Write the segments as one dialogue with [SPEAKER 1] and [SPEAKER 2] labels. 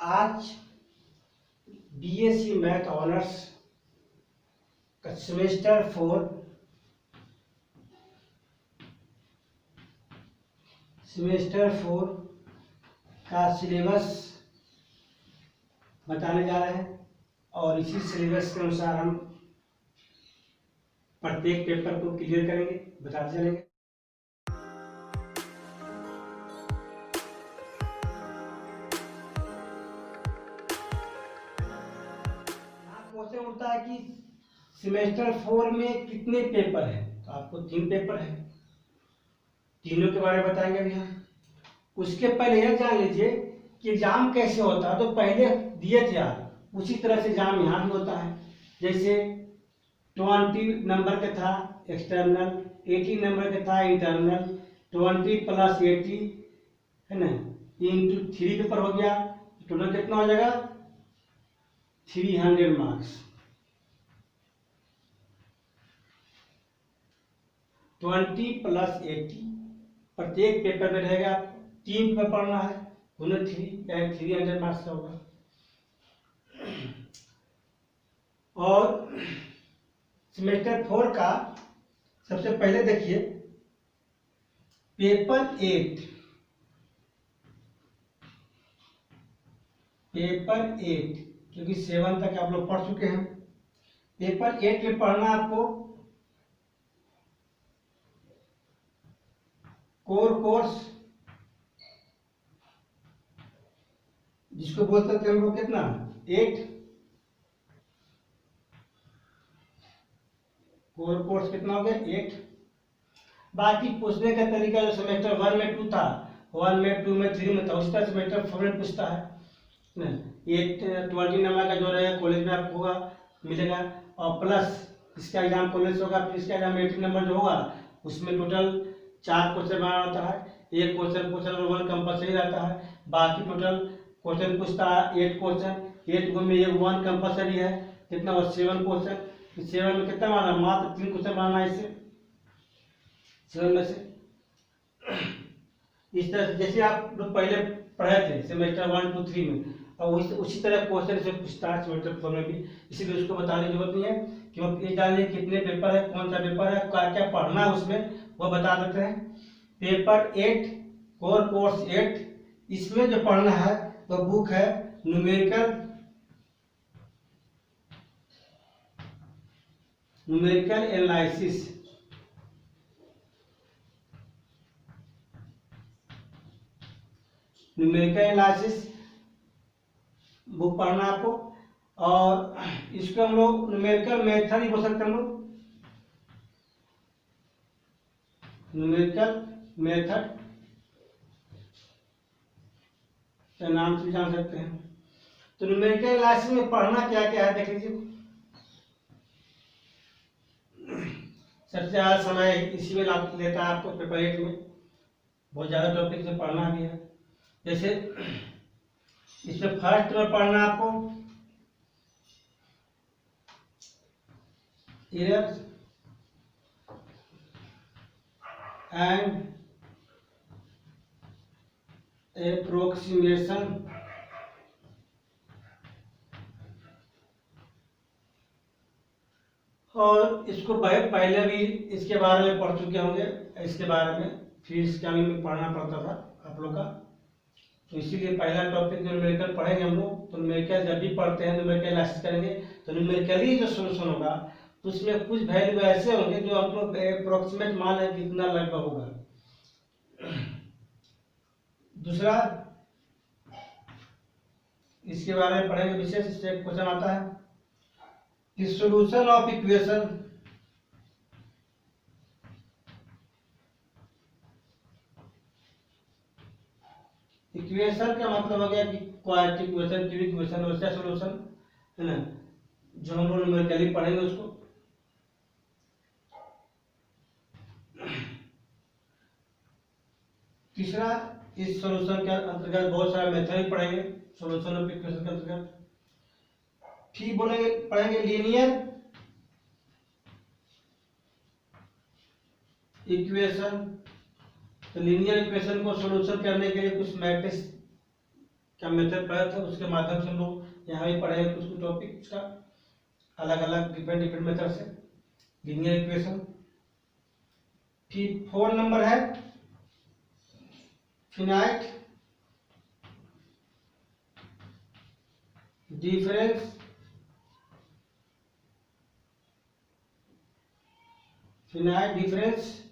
[SPEAKER 1] आज BSc math honours का semester 4 का सिलेबस बताने जा रहे हैं और इसी सिलेबस के अनुसार हम प्रत्येक पेपर को क्लियर करेंगे, बताते चलेंगे। क्वेश्चन उठता है कि सेमेस्टर 4 में कितने पेपर हैं, तो आपको 3 पेपर हैं, तीनों के बारे में बताएंगे अभी हम। उसके पहले यह जान लीजिए कि एग्जाम कैसे होता है। तो पहले दिए थे आप, उसी तरह से एग्जाम यहाँ भी होता है। जैसे 20 नंबर का था एक्सटर्नल, 80 नंबर का था इंटरनल, 20 + 80 है ना, इंटू 3 पेपर हो गया, टोटल कितना हो जाएगा 300 मार्क्स। 20 + 80 प्रत्येक पेपर में रहेगा। 3 पेपर पढ़ना है, दोनों 300 मार्क्स का होगा। और सेमेस्टर 4 का सबसे पहले देखिए पेपर 8 क्योंकि 7 तक आप लोग पढ़ चुके हैं। पेपर 8 में पढ़ना आपको कोर कोर्स, जिसको बोलते थे हम लोग कितना 8 कोर कोर्स कितना हो गया 8। बाकी पूछने का तरीका जो सेमेस्टर 1 में 2 था, 1 में 2 में 3 में था, उस तरह सेमेस्टर 4 में पूछता है ना। ये 20 नंबर का जो रहेगा कॉलेज में आपको होगा मिलेगा, और प्लस इसका एग्जाम कॉलेज होगा, फिर इसका एग्जाम 80 नंबर जो होगा उसमें टोटल 4 क्वेश्चन बनाना होता है। एक क्वेश्चन नंबर 1 कंपलसरी रहता है, बाकी टोटल क्वेश्चन पूछता है 8 क्वेश्चन, 8 में ये 1 कंपलसरी है, कितना हुआ 7 क्वेश्चन। 7 में कितना बनाना, मात्र 3 क्वेश्चन बनाना है इससे 7 में से। इस तरह से जैसे आप लोग पहले पढ़े थे सेमेस्टर 1, 2, 3 में, और उसी तरह क्वेश्चन से पूछता है सेमेस्टर 4 में भी। इसीलिए उसको बताने की जरूरत नहीं है कि वो ये जानिए कितने पेपर है, कौन सा पेपर है, क्या क्या पढ़ना है उसमें, वो बता देते हैं। पेपर 8 कोर कोर्स 8, इसमें जो पढ़ना है वो बुक है numerical analysis. Numerical analysis book पढ़ना आपको, और इसको हम लोग न्यूमेरिकल मेथड ही बोल सकते हैं। हम लोग न्यूमेरिकल मेथड के नाम से जान सकते हैं। तो न्यूमेरिकल एनालिसिस में पढ़ना क्या क्या है देख लीजिए। सबसे ज़्यादा समय इसी में लेता है आपको पेपर 8 में, बहुत ज़्यादा टॉपिक से पढ़ना भी है। जैसे इसमें फर्स्ट में पढ़ना आपको एरर्स एंड एप्रोक्सीमेशन, और इसको पहले भी इसके बारे में पढ़ चुके होंगे, इसके बारे में फिर इसके आगे में पढ़ना पड़ता था आप लोग का। तो इसीलिए पहला टॉपिक जो न्यूमेरिकल पढ़ेंगे हम लोग, तो न्यूमेरिकल जब भी पढ़ते हैं न्यूमेरिकल एनालिसिस करेंगे तो न्यूमेरिकली जो सोल्यूशन होगा तो उसमें कुछ वैल्यू ऐसे होंगे जो हम लोग अप्रोक्सीमेट मान है कितना लगभग होगा। दूसरा इसके बारे में पढ़ेंगे विशेष, इससे क्वेश्चन आता है कि सॉल्यूशन ऑफ इक्वेशन, इक्वेशन का मतलब हो गया कि क्वाड्रेटिक इक्वेशन, क्यूबिक इक्वेशन, वैसा सॉल्यूशन है ना, जो हम लोग न्यूमेरिकली पढ़ेंगे उसको। तीसरा इस सॉल्यूशन के अंतर्गत बहुत सारे मेथड पढ़ेंगे सॉल्यूशन ऑफ इक्वेशन के अंतर्गत। फिर पढ़ेंगे लीनियर इक्वेशन। तो लीनियर इक्वेशन को सॉल्यूशन करने के लिए कुछ मैट्रिक्स का मेथड पढ़ा था, उसके माध्यम से हम लोग यहाँ भी पढ़े उसको टॉपिक का अलग अलग डिफरेंट मेथड से लीनियर इक्वेशन। फिर 4 नंबर है फिनाइट डिफरेंस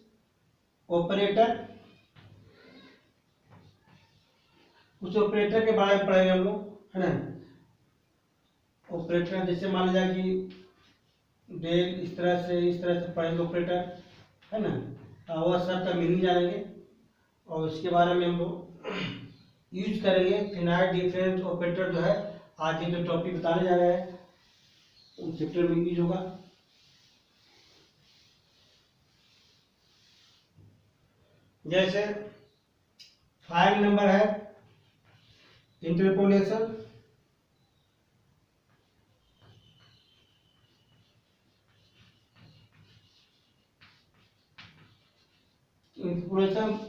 [SPEAKER 1] ऑपरेटर। उस ऑपरेटर के बारे में पढ़ेंगे हम लोग, है ना। ऑपरेटर जैसे मान लिया कि डेल इस तरह से पढ़ेंगे ऑपरेटर, है ना। वह सब का मीनिंग जानेंगे और उसके बारे में हम लोग यूज करेंगे। फिनाइट डिफरेंस ऑपरेटर जो है आज के जो टॉपिक बताने जा रहे हैं उन चैप्टर में यूज होगा। जैसे 5 नंबर है इंटरपोलेशन। इंटरपोलेशन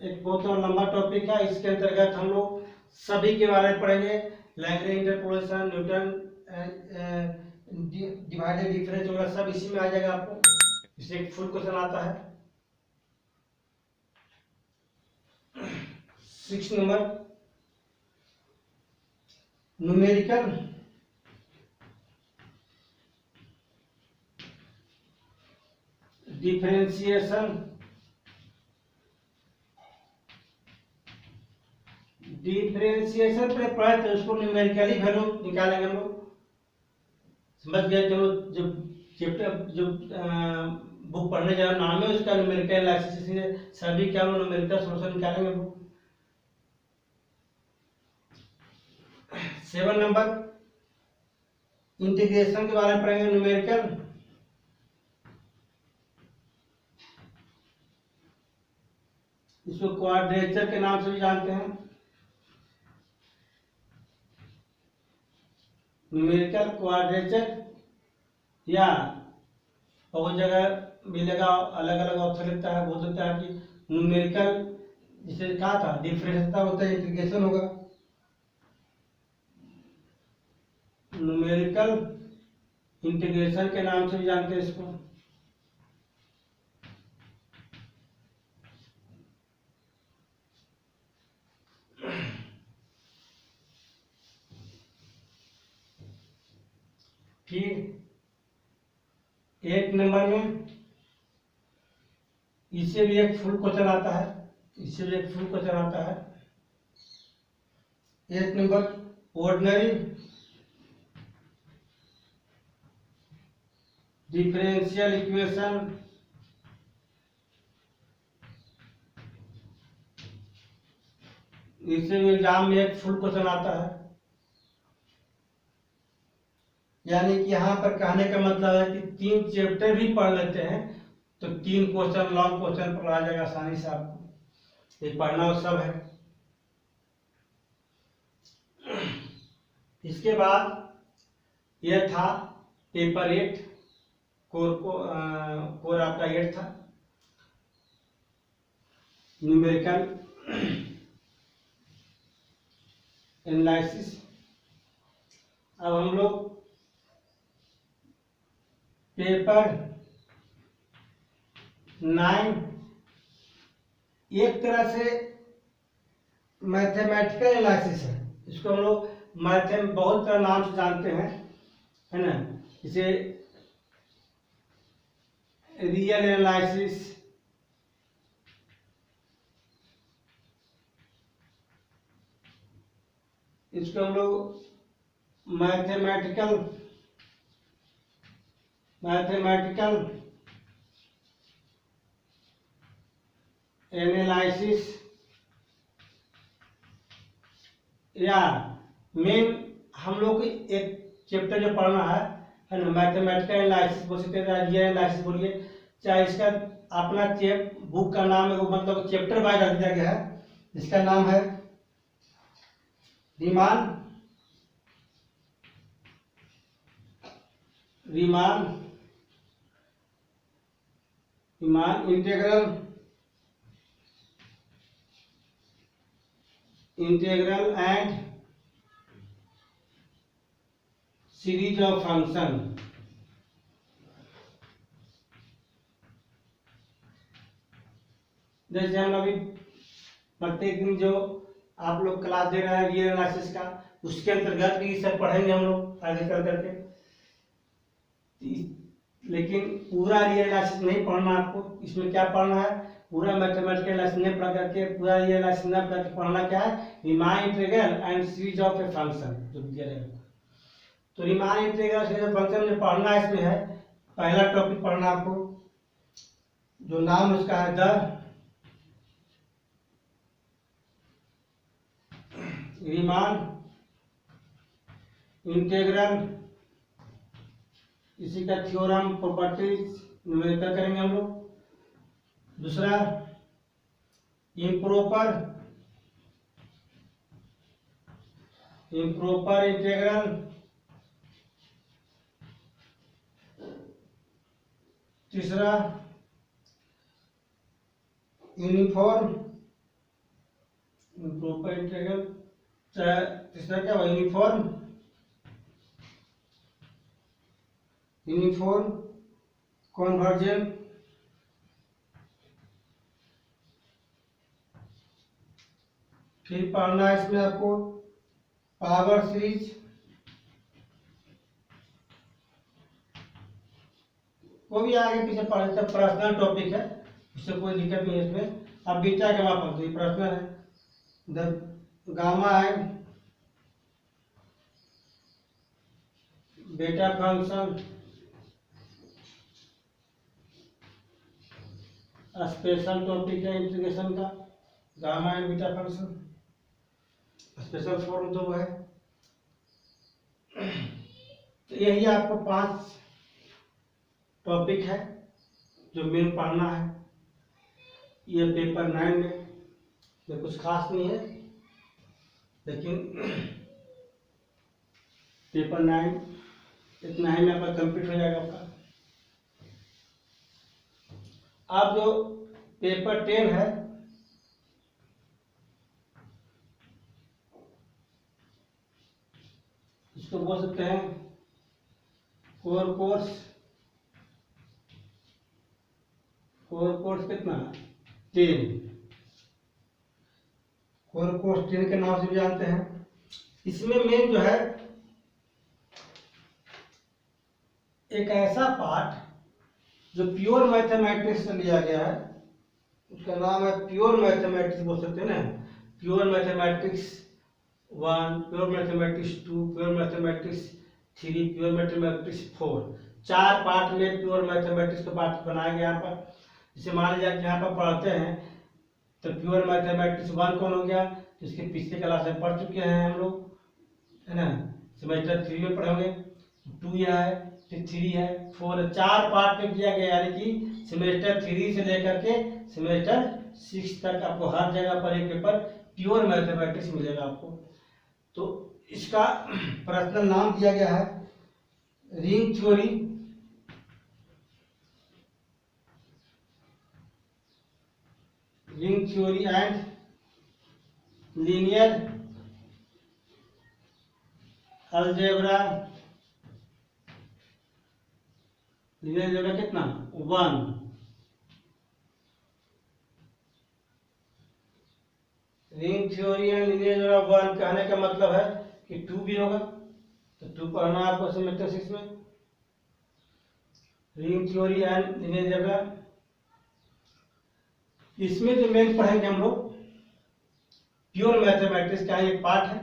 [SPEAKER 1] एक बहुत लंबा टॉपिक है। इसके अंतर्गत हम लोग सभी के बारे में पढ़ेंगे। Lagrange interpolation, Newton divided difference वगैरह सब इसी में आ जाएगा आपको। इससे एक फुल क्वेश्चन आता है। 6 नंबर न्यूमेरिकल डिफरेंशिएशन पे पढ़े तो उसको न्यूमेरिकली वैल्यू निकालेंगे हम लोग। समझ गए। जब चैप्टर जब बुक पढ़ने जा नाम है उसका न्यूमेरिकल एनालिसिस, सभी क्या न्यूमेरिकल सॉल्यूशन निकालेंगे हम लोग। 7 नंबर इंटीग्रेशन के बारे में पढ़ेंगे न्यूमेरिकल। इसको क्वाड्रेचर के नाम से भी जानते हैं। न्यूमेरिकल क्वाड्रेचर या बहुत जगह मिलेगा, अलग अलग ऑप्शन लिखता है। बोल सकता है कि न्यूमेरिकल जिसे कहा था डिफरेंस होता है, इंटीग्रेशन होगा। न्यूमेरिकल इंटीग्रेशन के नाम से भी जानते हैं इसको। फिर 8 नंबर में इससे भी एक फुल क्वेश्चन आता है। 8 नंबर ऑर्डिनरी डिफरेंशियल इक्वेशन। इससे भी एग्जाम में एक फुल क्वेश्चन आता है। यानी कि यहाँ पर कहने का मतलब है कि 3 चैप्टर भी पढ़ लेते हैं तो 3 क्वेश्चन लॉन्ग क्वेश्चन पढ़ा जाएगा आसानी से आपको। ये पढ़ना और सब है। इसके बाद यह था पेपर 8 कोर आपका 8 था न्यूमेरिकल एनालिसिस। अब हम लोग पेपर 9 एक तरह से मैथमेटिकल एनालिसिस है। इसको हम लोग बहुत तरह नाम से जानते हैं, है ना। इसे रियल एनालिसिस, इसको हम लोग मैथमेटिकल एनालिसिस या मेन हम लोग एक चैप्टर जो पढ़ना है ना, मैथमेटिकल एनालिसिस बोल सकते हैं, रियल एनालिसिस बोलिए, चाहे इसका अपना बुक का नाम है वो मतलब चैप्टर वाइज रख दिया गया है। इसका नाम है Riemann integral and series of function. जैसे हम अभी प्रत्येक दिन जो आप लोग क्लास दे रहे हैं रियल एनालिसिस का, उसके अंतर्गत भी सब पढ़ेंगे हम लोग आगे चल करके। लेकिन पूरा रियल एनालिसिस नहीं पढ़ना आपको, इसमें क्या पढ़ना है, पूरा मैथमेटिकल एनालिसिस नहीं पढ़ करके, पूरा रियल एनालिसिस न पढ़ करके पढ़ना क्या है, Riemann integral and series of a function जो दिया रहेगा। तो Riemann integral series of function में पढ़ना इसमें है, पहला टॉपिक पढ़ना आपको, जो नाम उसका है द रीमान इंटीग्रल, इसी का थ्योरम प्रॉपर्टीज न्यूमेरिकल करेंगे हम लोग। दूसरा इम्प्रॉपर इंटीग्रल। तीसरा यूनिफॉर्म इम्प्रॉपर इंटीग्रल। तीसरा क्या हुआ, यूनिफॉर्म कन्वर्जेंट। फिर पढ़ना है इसमें आपको पावर सीरीज, वो भी आगे पीछे पढ़े, सब पर्सनल टॉपिक है, उससे कोई दिक्कत नहीं है इसमें। अब बीटा के वापस तो ये पर्सनल है, द गामा है बीटा फंक्शन, स्पेशल टॉपिक है इंटीग्रेशन का, gamma and beta function special form जो है। तो यही आपको 5 टॉपिक है जो मेन पढ़ना है। ये पेपर 9 में कुछ खास नहीं है, लेकिन पेपर 9 इतना ही में आपका कंप्लीट हो जाएगा आपका। अब जो पेपर 10 है, इसको बोल सकते हैं कोर कोर्स कितना 10, कोर कोर्स 10 के नाम से भी जानते हैं। इसमें मेन जो है एक ऐसा पार्ट जो प्योर मैथमेटिक्स से लिया गया है, उसका नाम है प्योर मैथमेटिक्स, बोल सकते हैं ना, pure mathematics 1, pure mathematics 2, pure mathematics 3, pure mathematics 4। 4 part में प्योर मैथमेटिक्स का पार्ट बनाया गया यहाँ पर। जैसे मान लीजिए कि यहाँ पर पढ़ते हैं तो प्योर मैथमेटिक्स 1 कौन हो गया, जिसके पिछले क्लास में पढ़ चुके हैं हम लोग, है ना। सेमेस्टर 3 में पढ़ेंगे, 2 यह है, फिर 3 है, 4 है, 4 पार्ट में किया गया, यानी कि सेमेस्टर 3 से लेकर के सेमेस्टर 6 तक आपको हर जगह पर एक पेपर प्योर मैथमेटिक्स मिलेगा आपको। तो इसका पर्सनल नाम दिया गया है ring theory, and linear algebra. Linear algebra कितना 1, ring theory and linear algebra 1 कहने का मतलब है कि 2 भी होगा, तो 2 पढ़ना आपको सेमेस्टर 6 में। Ring theory and linear algebra, इसमें जो मेन पढ़ेंगे हम लोग प्योर मैथमेटिक्स का एक पार्ट है,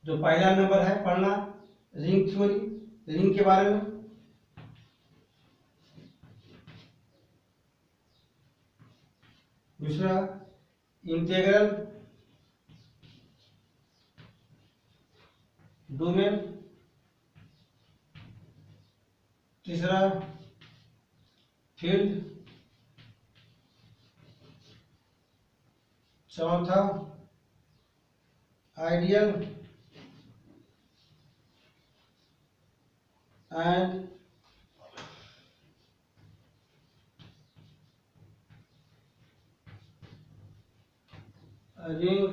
[SPEAKER 1] जो पहला नंबर है पढ़ना रिंग थ्योरी, रिंग के बारे में। दूसरा इंटीग्रल डोमेन। तीसरा फील्ड। चौथा आइडियल एंड रिंग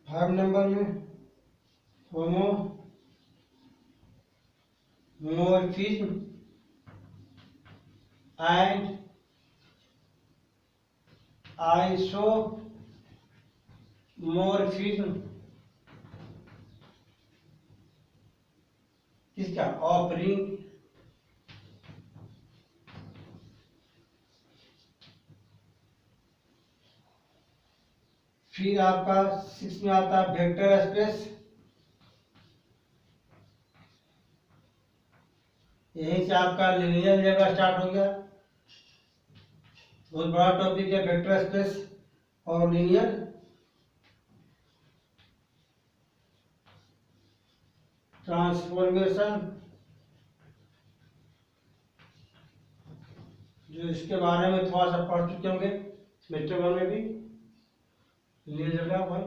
[SPEAKER 1] 5 नंबर में होमोमॉर्फिज्म एंड आइसोमॉर्फिज्म किसका? ऑफ रिंग फिर आपका 6 में आता है वेक्टर स्पेस। यहीं से आपका लीनियर अलजेब्रा स्टार्ट हो गया। बहुत बड़ा टॉपिक है वेक्टर स्पेस और लीनियर। ट्रांसफॉर्मेशन, जो इसके बारे में थोड़ा सा पढ़ चुके होंगे सेमेस्टर 1 में भी, लीनियर अलजेब्रा 1,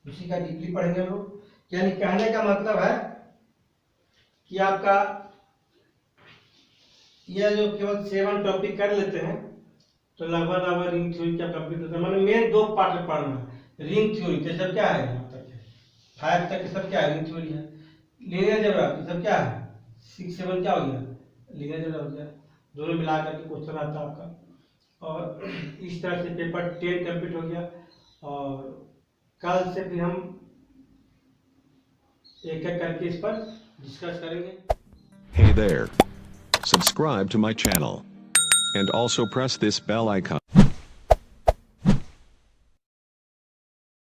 [SPEAKER 1] उसी का डीपली पढ़ेंगे हम लोग। यानी कहने का मतलब है कि आपका यह जो केवल 7 टॉपिक कर लेते हैं तो लगभग रिंग थ्योरी क्या कंप्लीट होता है। मतलब मेन 2 पार्ट पढ़ना है। रिंग थ्योरी तो सब क्या है, यहाँ तक है 5 तक सब क्या है, रिंग थ्योरी है। लीनियर अलजेब्रा तो सब क्या है, 6 7 क्या हो गया, लीनियर अलजेब्रा हो गया। दोनों मिला करके क्वेश्चन आता है आपका। और इस तरह से पेपर 10 कंप्लीट हो गया। और कल से फिर हम एक एक करके इस पर डिस्कस करेंगे।
[SPEAKER 2] Hey there. Subscribe to my channel. And also press this bell icon.